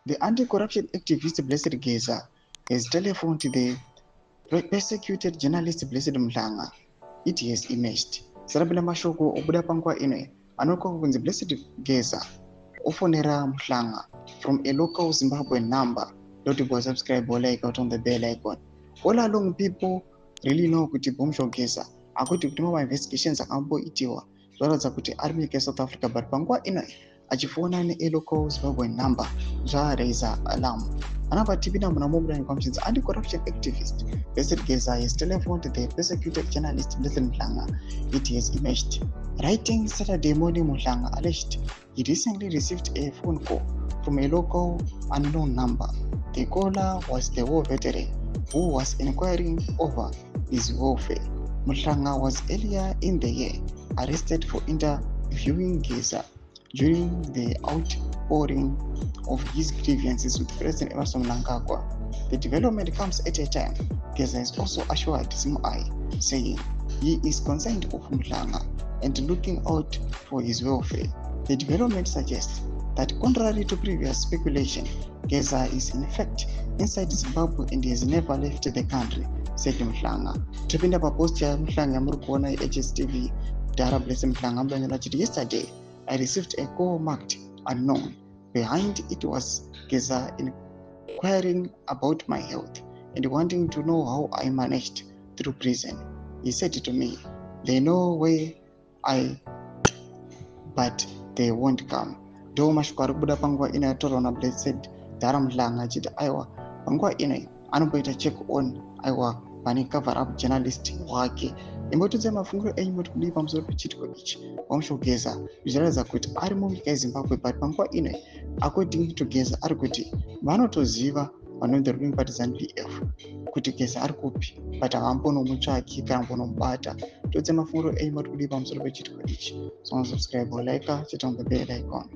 The anti-corruption activist Blessed Geza has telephoned to the persecuted journalist Blessed Mlanga. It has emerged. Sarabila mashoko obuda panguva ino anoka kunzi Blessed Geza ofonera Mlanga from a local Zimbabwean number. Don't go subscribe or like out on the bell icon. All along people really know kuti Bomsho Geza akuti kuti mama investigations akamboitiwa zvaratidza kuti ari munyika yeSouth Africa, but panguva ino achifona ne-local Zimbabwean number zvaRaiser alarm. Another tipina munamobuda nekwamchinzi anti-corruption activist Blessed Geza has telephoned the persecuted journalist Blessed Mlanga. It has emerged. Writing Saturday morning, Mlanga alleged he recently received a phone call from a local unknown number. The caller was the war veteran who was inquiring over his welfare. Mlanga was earlier in the year arrested for interviewing Geza during the outpouring of his grievances with President Emmerson Mnangagwa. The development comes at a time Geza has also assured ZVAITWA, saying he is concerned of Mlanga and looking out for his welfare. The development suggests that contrary to previous speculation, Geza is in fact inside Zimbabwe and has never left the country, said Mlanga. Tupinda pabooster Mlanga muri kuona HSTV Dara Blessed Mlanga mlanyala chiti yesterday I received a call marked unknown. Behind it was Geza inquiring about my health and wanting to know how I managed through prison. He said to me, they know where but they won't come. Do mashoko ari kubuda panguva ino yataurwa naBlessed Dara Mlanga achiti aiwa panguva ino anomboita check on aiwa pane cover up journalist wake. Imbotudza mafungiro enyu muri kudii pamusoro pechitiko ichi. Bomsho Geza zvichiratidza kuti ari munyika yeZimbabwe, but panguva ino according to Geza ari kuti vanotoziva vanonzi the ruling party ZANU-PF kuti Geza ari kupi, but havambonomutsvaki kana kumubata. Todze mafungiro enyu muri kudii pamusoro pechitiko ichi. So subscribe or like, chita on the bell icon.